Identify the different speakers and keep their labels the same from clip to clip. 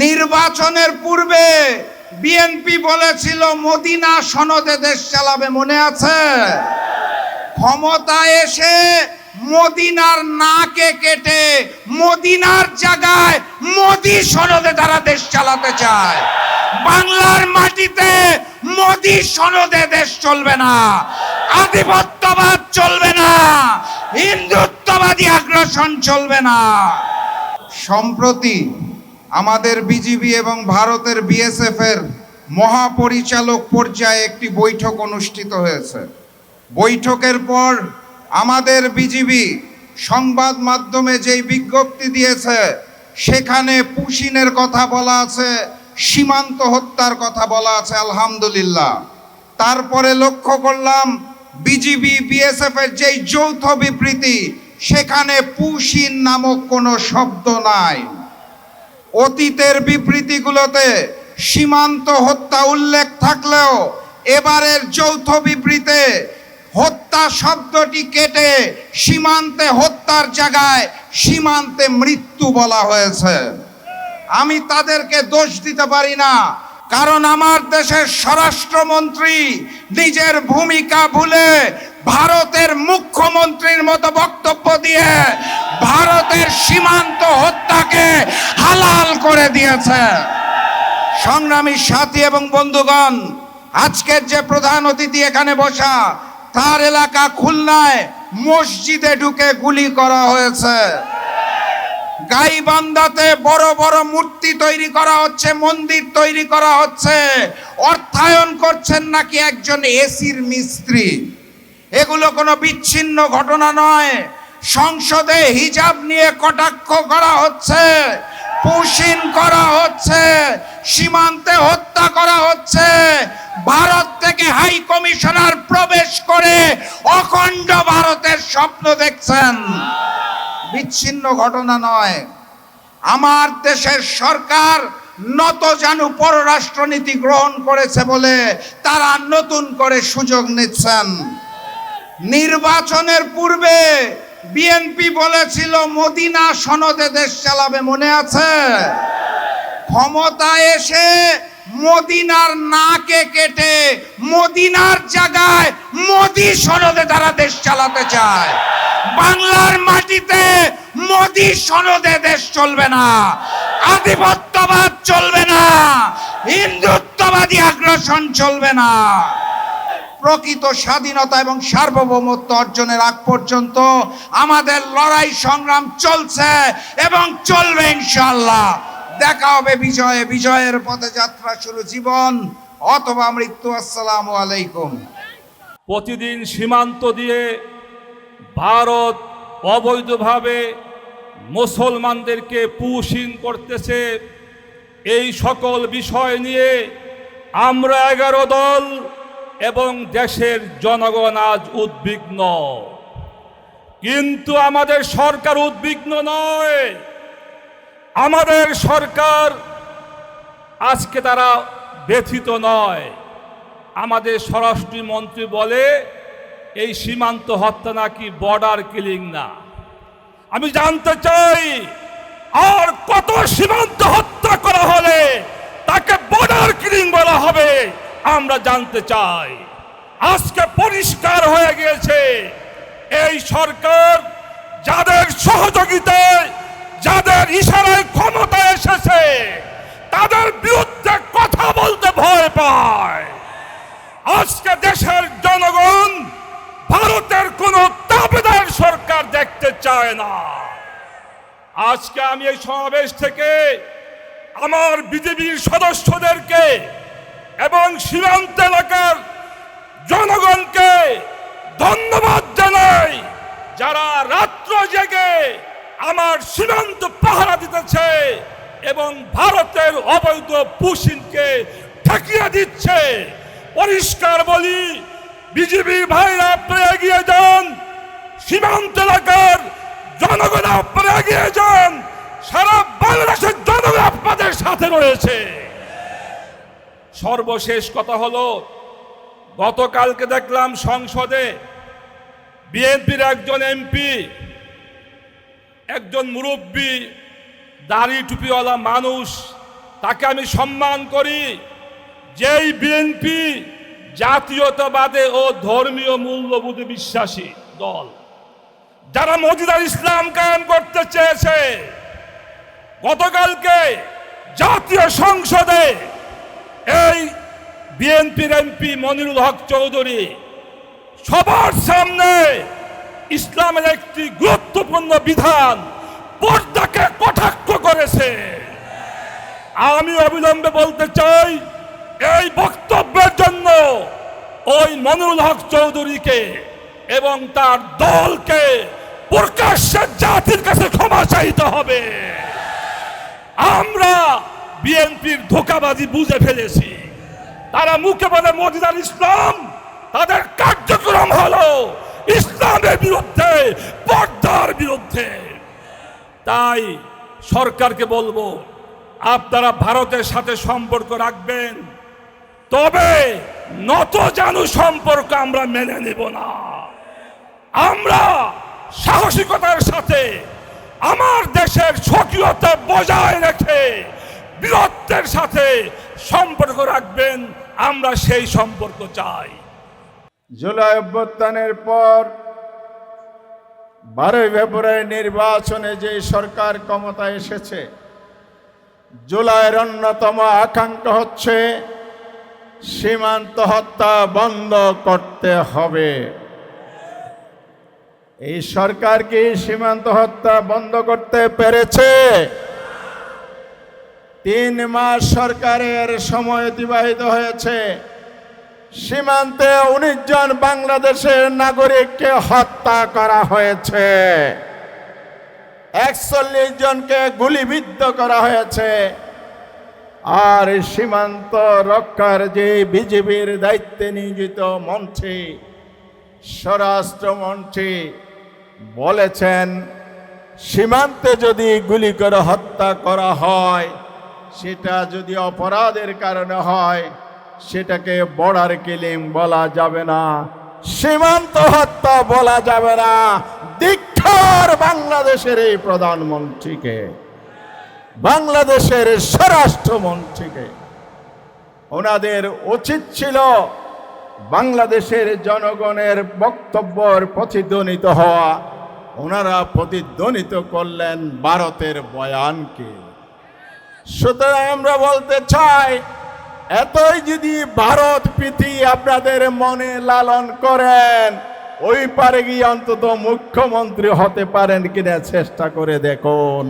Speaker 1: নির্বাচনের পূর্বে বিএনপি বলেছিল মদিনা সনদে দেশ চালাবে, মনে আছে? ক্ষমতায় এসে মদিনার নাকে কেটে মদিনার জায়গায় মোদি সনদে তারা দেশ চালাতে চায়। বাংলার মাটিতে মোদি সনদে দেশ চলবে না, আধিপত্যবাদ চলবে না, হিন্দুত্ববাদী আগ্রাসন চলবে না। সম্প্রতি আমাদের বিজিবি এবং ভারতের বিএসএফ এর মহাপরিচালক পর্যায়ে একটি বৈঠক অনুষ্ঠিত হয়েছে। বৈঠকের পর আমাদের বিজিবি সংবাদ মাধ্যমে যেই বিজ্ঞপ্তি দিয়েছে, সেখানে পুশিনের কথা বলা আছে, সীমান্ত হত্যার কথা বলা আছে, আলহামদুলিল্লাহ। তারপরে লক্ষ্য করলাম বিজিবি বিএসএফ এর যেই যৌথ বিবৃতি, সেখানে পুশিন নামক কোনো শব্দ নাই। অতীতের বিবৃতিগুলোতে সীমান্ত হত্যা উল্লেখ থাকলেও এবারের যৌথ বিবৃতিতে হত্যা শব্দটি কেটে সীমান্তে হত্যার জায়গায় সীমান্তে মৃত্যু বলা হয়েছে। আমি তাদেরকে দোষ দিতে পারি না, কারণ আমার দেশের স্বরাষ্ট্রমন্ত্রী নিজের ভূমিকা ভুলে ভারতের মুখ্যমন্ত্রীর মতো বক্তব্য দিয়ে ভারতের সীমান্ত হত্যাকে হালাল করে দিয়েছে। সংগ্রামী সাথী এবং বন্ধুগণ, আজকের যে প্রধান অতিথি এখানে বসা, তার এলাকা খুলনায় মসজিদে ঢুকে গুলি করা হয়েছে। গাইবান্ধাতে বড় বড় মূর্তি তৈরি করা হচ্ছে, মন্দির তৈরি করা হচ্ছে, অর্থায়ন করছেন নাকি একজন এসির মিস্ত্রি। এগুলো কোনো বিচ্ছিন্ন ঘটনা নয়। সংসদে হিজাব নিয়ে কটাক্ষ করা হচ্ছে, পুশিন করা হচ্ছে, সীমান্তে হত্যা করা হচ্ছে। ভারত থেকে হাই কমিশনার প্রবেশ করে অখণ্ড ভারতের স্বপ্ন দেখছেন। বিচ্ছিন্ন ঘটনা নয়। আমার দেশের সরকার নতজানু পররাষ্ট্রনীতি গ্রহণ করেছে বলে তারা নতুন করে সুযোগ নিচ্ছেন। নির্বাচনের পূর্বে বিএনপি বলেছিল মদিনা সনদে দেশ চালাবে, মনে আছে? ক্ষমতায় এসে মদিনার নাকে কেটে মদিনার জায়গায় মোদি সনদে তারা দেশ চালাতে চায়। বাংলার মাটিতে মোদি সনদে দেশ চলবে না, আধিপত্যবাদ চলবে না, হিন্দুত্ববাদী আগ্রাসন চলবে না। প্রকৃত স্বাধীনতা এবং সার্বভৌমত্ব অর্জনের আগ পর্যন্ত আমাদের লড়াই সংগ্রাম চলছে এবং চলবে ইনশাআল্লাহ। দেখা হবে বিজয়ে। বিজয়ের পথে যাত্রা শুরু, জীবন অথবা মৃত্যু। আসসালামু আলাইকুম।
Speaker 2: প্রতিদিন সীমান্ত দিয়ে ভারত অবৈধভাবে মুসলমানদেরকে পুশিং করতেছে। এই সকল বিষয় নিয়ে আমরা 11 দল এবং দেশের জনগণ আজ উদ্বিগ্ন। কিন্তু আমাদের সরকার উদ্বিগ্ন নয়। আমাদের সরকার আজকে তারা ব্যথিত নয়। আমাদের স্বরাষ্ট্রমন্ত্রী বলে এই সীমান্ত হত্যা নাকি বর্ডার কিলিং না। আমি জানতে চাই, আর কত সীমান্ত হত্যা করা হলে তাকে বর্ডার কিলিং বলা হবে? আমরা জানতে চাই। আজকে পরিষ্কার হয়ে গিয়েছে, এই সরকার যাদের সহযোগিতায়, যাদের ইশারায় ক্ষমতায় এসেছে, তাদের বিরুদ্ধে কথা বলতে ভয় পায়। আজকে দেশের জনগণ ভারতের কোন তাবেদার সরকার দেখতে চায় না। আজকে আমি এই সমাবেশ থেকে আমার বিজেপির সদস্যদেরকে এবং সীমান্ত এলাকার জনগণকে ধন্যবাদ জানাই, যারা রাত্র জেগে আমার সীমান্ত পাহারা দিতেছে এবং ভারতের অবৈধ পুশিনকে ঠেকিয়ে দিচ্ছে। পরিষ্কার বলি, বিজেপি ভাইরা আপনারা এগিয়ে যান, সীমান্ত এলাকার জনগণ আপনারা এগিয়ে যান, সারা বাংলাদেশের জনগণ আপনাদের সাথে রয়েছে। সর্বশেষ কথা হলো, গতকালকে দেখলাম সংসদে বিএনপির একজন এমপি, একজন মুরব্বী দাড়ি টুপিওয়ালা মানুষ তাকে আমি সম্মান করি। যেই বিএনপি জাতীয়তাবাদে ও ধর্মীয় মূল্যবোধে বিশ্বাসী দল, যারা মজিদার ইসলাম কায়েম করতে চেয়েছে, গতকালকে জাতীয় সংসদে এই বিএনপির এমপি মনিরুল হক চৌধুরী সবার সামনে ইসলামের একটি গুরুত্বপূর্ণ বিধান পর্দাকে কটাক্ষ করেছে। আমি অবিলম্বে বলতে চাই, এই বক্তব্যের জন্য ওই মনিরুল হক চৌধুরীকে এবং তার দলকে প্রকাশ্যে জাতির কাছে ক্ষমা চাইতে হবে। আমরা বিএনপির ধোঁকাবাজি বুঝে ফেলেছি। তারা মুখে বলে মজিদার ইসলাম, তাদের কার্যক্রম হলো ইসলামের বিরুদ্ধে, পর্দার বিরুদ্ধে। তাই সরকারকে বলবো, আপনারা ভারতের সাথে সম্পর্ক রাখবেন, তবে নতজানু সম্পর্ক আমরা মেনে নেব না। আমরা সাহসিকতার সাথে আমার দেশের স্বকীয়তা বজায় রেখে বীরত্বের সাথে সম্পর্ক রাখবেন, আমরা সেই সম্পর্ক চাই।
Speaker 3: জুলাই অভ্যুত্থানের পর 12 ফেব্রুয়ারি নির্বাচনে যে সরকার ক্ষমতায় এসেছে, জুলাইয়ের অন্যতম আকাঙ্ক্ষা হচ্ছে সীমান্ত হত্যা বন্ধ করতে হবে। এই সরকার কি সীমান্ত হত্যা বন্ধ করতে পেরেছে? 3 মাস সরকারের সময় অতিবাহিত হয়েছে, সীমান্তে 19 জন বাংলাদেশের নাগরিককে হত্যা করা হয়েছে, 41 জনকে গুলিবিদ্ধ করা হয়েছে। আর সীমান্ত রক্ষার যে বিজেপির দায়িত্বে নিয়োজিত মন্ত্রী, স্বরাষ্ট্রমন্ত্রী বলেছেন, সীমান্তে যদি গুলি করে হত্যা করা হয়, সেটা যদি অপরাধের কারণে হয়, সেটাকে বর্ডার কিলিং বলা যাবে না, সীমান্ত হত্যা বলা যাবে না। ধিক্কার বাংলাদেশের এই প্রধানমন্ত্রীকে, বাংলাদেশের স্বরাষ্ট্রমন্ত্রীকে। ওনাদের উচিত ছিল বাংলাদেশের জনগণের বক্তব্যের প্রতিধ্বনিত হওয়া। ওনারা প্রতিধ্বনিত করলেন ভারতের বয়ানকে। সুতরাং আমরা বলতে চাই, এতই যদি ভারত প্রীতি আপনাদের মনে লালন করেন, ওই পারে গিয়ে অন্তত মুখ্যমন্ত্রী হতে পারেন কিনা চেষ্টা করে দেখুন।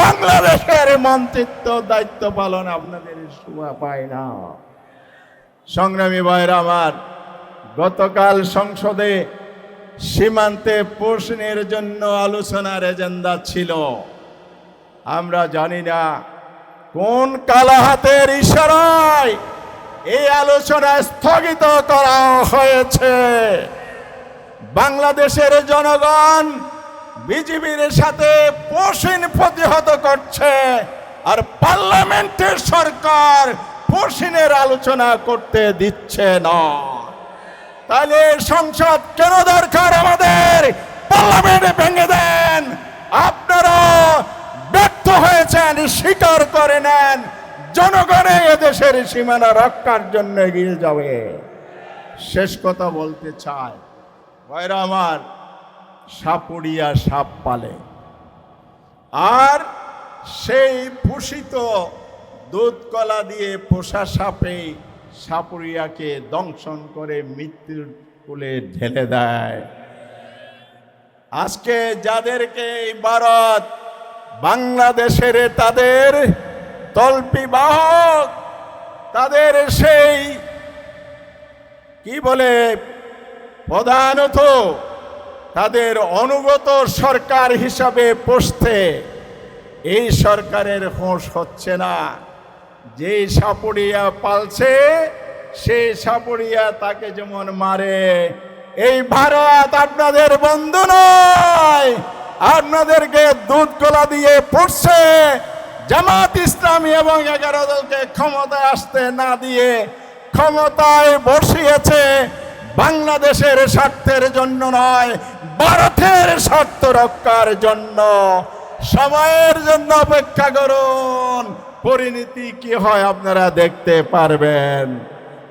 Speaker 3: বাংলাদেশের মন্ত্রিত্ব দায়িত্ব পালন আপনাদের শোভা পায় না। সংগ্রামী ভাইরা আমার, গতকাল সংসদে সীমান্তে প্রশ্নের জন্য আলোচনার এজেন্ডা ছিল। আমরা জানি না কোন কালা হাতের ইশারায় এই আলোচনা স্থগিত করা হয়েছে। বাংলাদেশের জনগণ বিজেপির সাথে পোষণ প্রতিহত করছে, আর পার্লামেন্টের সরকার পোষণের আলোচনা করতে দিচ্ছে না। তাহলে সংসদ কেন দরকার আমাদের? পার্লামেন্টে ভেঙে দেন। আপনারা ব্যর্থ হয়েছেন, স্বীকার করে নেন। জনগণে এদেশের সীমানা রক্ষার জন্য এগিয়ে যাবে। শেষ কথা বলতে চাই, ভাইরা আমার, সাপুড়িয়া সাপ পালে, আর সেই পুষিত দুধ কলা দিয়ে পোষা সাপে সাপুড়িয়াকে দংশন করে মৃত্যুর কোলে ঢেলে দেয়। আজকে যাদেরকে এই ভারত বাংলাদেশের তাদের তল্পি বাহক, তাদের সেই কি বলে প্রধানত তাদের অনুগত সরকার হিসাবে পোষতে এই সরকারের হোশ হচ্ছে না। যে সাপুড়িয়া পালছে সেই সাপুড়িয়া তাকে যেমন মারে। এই ভারত আপনাদের বন্ধু নয়, আপনাদেরকে দুধ কলা দিয়ে পড়ছে। জামাত ইসলামী এবং 11 দলকে ক্ষমতায় আসতে না দিয়ে ক্ষমতায় বসিয়েছে বাংলাদেশের স্বার্থের জন্য নয়, ভারতের স্বার্থ রক্ষার জন্য। সময়ের জন্য অপেক্ষা করুন, পরিণতি কি হয় আপনারা দেখতে পারবেন।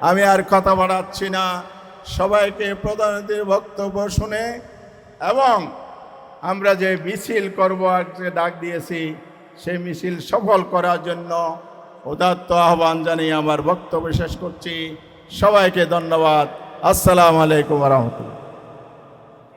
Speaker 3: আমি আর কথা বাড়াচ্ছি না, সবাইকে প্রধানমন্ত্রীর বক্তব্য শুনে এবং আমরা যে মিছিল করব আজকে ডাক দিয়েছি সেই মিছিল সফল করার জন্য উদাত্ত আহ্বান জানিয়ে আমার বক্তব্য শেষ করছি। সবাইকে ধন্যবাদ। আসসালামু আলাইকুম ওয়া রাহমাতুল্লাহ।